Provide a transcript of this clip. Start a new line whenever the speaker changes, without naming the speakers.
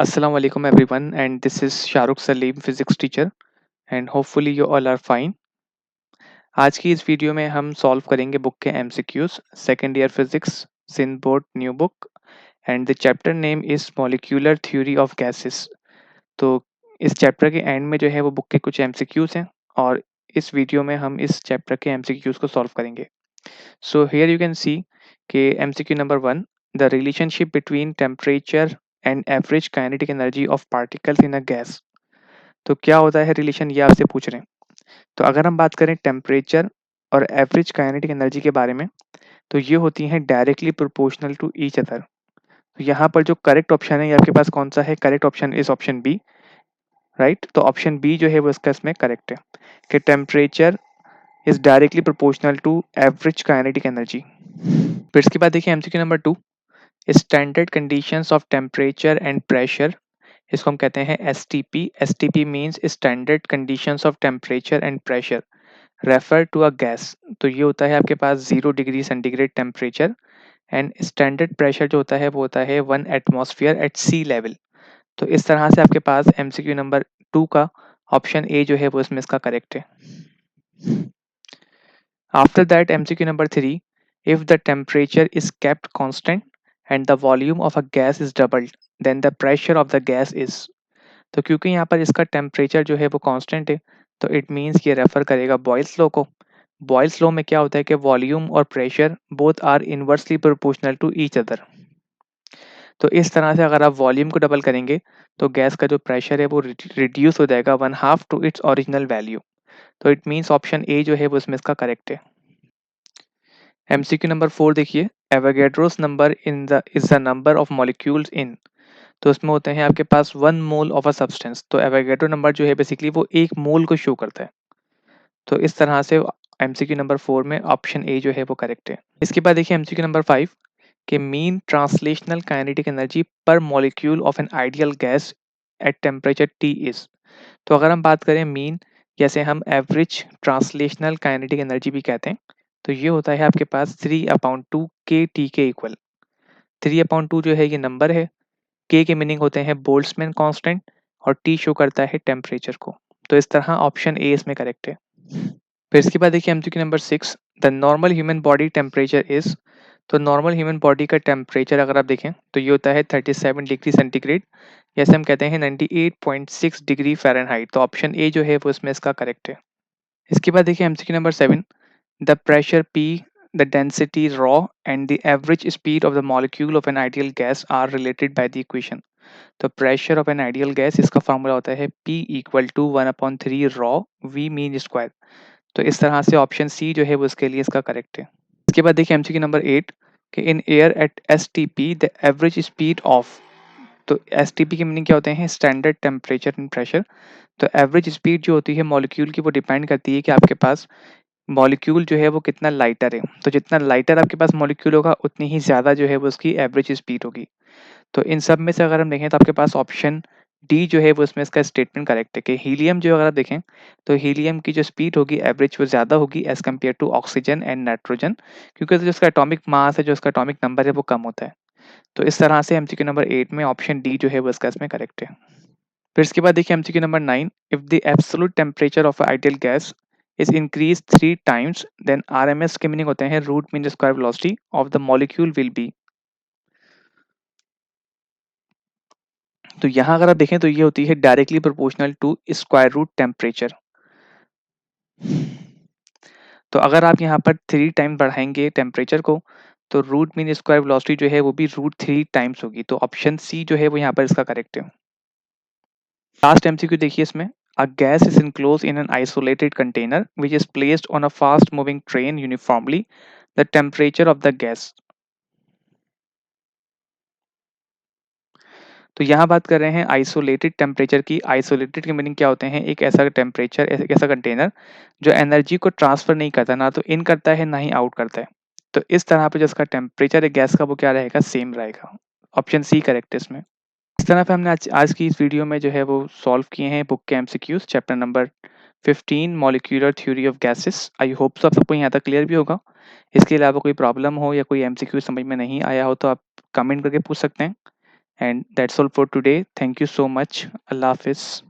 Assalamu alaikum everyone, and this is Shahrukh Salim, physics teacher, and hopefully you all are fine. आज की इस video में हम solve करेंगे बुक के MCQs second year physics Sindh board new book and the chapter name is molecular theory of gases. तो इस chapter के एंड में जो है वो बुक के कुछ एमसीक्यूज हैं और इस वीडियो में हम इस चैप्टर के एमसीक्यूज को सॉल्व करेंगे। So here you can see कि MCQ number 1, the relationship between temperature and average kinetic energy of particles in a gas. तो क्या होता है रिलेशन, ये आपसे पूछ रहे हैं। तो अगर हम बात करें टेम्परेचर और एवरेज काइनेटिक एनर्जी के बारे में, तो ये होती हैं directly proportional to each other. तो यहाँ पर जो करेक्ट ऑप्शन है ये आपके पास कौन सा है? Correct option is option B, right. तो ऑप्शन बी जो है वो इसका इसमें करेक्ट है कि temperature is directly proportional to average kinetic energy. फिर इसके बाद देखिए MCQ number 2, standard conditions of temperature and pressure. इसको हम कहते हैं S T P. S T P means standard conditions of temperature and pressure refer to a gas. तो ये होता है आपके पास 0 degree centigrade temperature and standard pressure जो होता है वो होता है 1 एटमॉस्फेयर एट सी लेवल। तो इस तरह से आपके पास एमसीक्यू नंबर 2 का ऑप्शन ए जो है वो इसमें इसका करेक्ट है। After that MCQ number 3, if the temperature is kept constant and the volume of a gas is doubled, then the pressure of the gas is। तो क्योंकि यहाँ पर इसका टेम्परेचर जो है वो कांस्टेंट है, तो इट मीन्स ये रेफर करेगा बॉयल्स लॉ को। बॉयल्स लॉ में क्या होता है कि वॉल्यूम और pressure both are inversely proportional to each other. तो इस तरह से अगर आप वॉल्यूम को डबल करेंगे तो गैस का जो प्रेशर है वो रिड्यूस हो जाएगा 1/2 टू इट्स ओरिजिनल वैल्यू। तो इट मीन्स ऑप्शन ए जो है वो इसमें इसका करेक्ट है। एमसीक्यू नंबर 4 देखिए, Avogadro's number in the is the number of molecules in. तो उसमें होते हैं आपके पास 1 मोल ऑफ अ सब्सटेंस। तो एवोगैड्रो नंबर जो है बेसिकली वो 1 मोल को शो करता है। तो इस तरह से एमसीक्यू नंबर 4 में ऑप्शन ए जो है वो करेक्ट है। इसके बाद देखिए एमसीक्यू नंबर 5 के मीन ट्रांसलेशनल काइनेटिक एनर्जी पर molecule of an ideal gas at temperature T is. तो अगर हम बात करें मीन, जैसे हम एवरेज ट्रांसलेशनल काइनेटिक एनर्जी भी कहते हैं, तो ये होता है आपके पास 3/2 के टी के इक्वल। 3/2 जो है ये नंबर है, के मीनिंग होते हैं बोल्ट्जमैन कांस्टेंट और टी शो करता है टेम्परेचर को। तो इस तरह ऑप्शन ए इसमें करेक्ट है। फिर इसके बाद देखिए MCQ number 6, the normal human body temperature is. तो नॉर्मल ह्यूमन बॉडी का टेम्परेचर अगर आप देखें तो ये होता है 37 डिग्री सेंटीग्रेड, जैसे हम कहते हैं 98.6 डिग्री फ़ारेनहाइट। तो ऑप्शन ए जो है वो इसमें इसका करेक्ट है। इसके बाद देखिए MCQ number 7, the pressure P, the density rho and the average speed of the molecule of an ideal gas are related by the equation. तो pressure of an ideal gas, इसका फॉर्मूला होता है P equal to 1/3 rho V mean square. तो इस तरह से option C जो है वो इसके लिए इसका करेक्ट है। इसके बाद देखिए एमसीक्यू नंबर 8 कि in air at S T P the average speed of. तो एस टी पी के मीनिंग क्या होते हैं? Standard temperature and pressure. तो एवरेज स्पीड जो होती है मॉलिक्यूल की वो डिपेंड करती है कि आपके पास मॉलिक्यूल जो है वो कितना लाइटर है। तो जितना लाइटर आपके पास मॉलिक्यूल होगा उतनी ही ज़्यादा जो है वो उसकी एवरेज स्पीड होगी। तो इन सब में से अगर हम देखें तो आपके पास ऑप्शन डी जो है वो इसमें इसका स्टेटमेंट करेक्ट है कि हीलियम जो अगर आप देखें तो हीलियम की जो स्पीड होगी एवरेज वो ज़्यादा होगी as compare to oxygen and nitrogen, क्योंकि जो उसका एटॉमिक मास है, जो उसका एटॉमिक नंबर है वो कम होता है। तो इस तरह से एमसीक्यू नंबर 8 में ऑप्शन डी जो है वो इसका इसमें करेक्ट है। फिर इसके बाद देखिए MCQ number 9, if the absolute temperature of ideal gas is increase 3 times then RMS के मीनिंग होते हैं root mean square velocity of the molecule will be. तो यहाँ अगर आप देखें तो ये होती है directly proportional to square root temperature. तो अगर आप यहाँ पर 3 टाइम बढ़ाएंगे टेम्परेचर को तो रूट मीन स्क्वायर वेलोसिटी जो है वो भी √3 टाइम्स होगी। तो ऑप्शन सी जो है वो यहाँ पर इसका करेक्ट है। लास्ट एमसीक्यू देखिए इसमें, a gas is enclosed in an isolated container which is placed on a fast moving train uniformly, the temperature of the gas। तो यहाँ बात कर रहे हैं आइसोलेटेड टेम्परेचर की। आइसोलेटेड के मीनिंग क्या होते हैं? एक ऐसा टेम्परेचर, एक ऐसा कंटेनर जो एनर्जी को ट्रांसफर नहीं करता, ना तो इन करता है ना ही आउट करता है। तो इस तरह पे जो इसका टेम्परेचर है गैस का वो क्या रहेगा? सेम रहेगा। ऑप्शन सी करेक्ट है इसमें। इस तरह पे हमने आज की इस वीडियो में जो है वो सॉल्व किए हैं बुक के MCQs chapter number 15 molecular theory of gases. I hope so आप सबको यहाँ तक क्लियर भी होगा। इसके अलावा कोई प्रॉब्लम हो या कोई एमसीक्यू समझ में नहीं आया हो तो आप कमेंट करके पूछ सकते हैं। And that's all for today. Thank you so much. अल्लाह हाफिज़।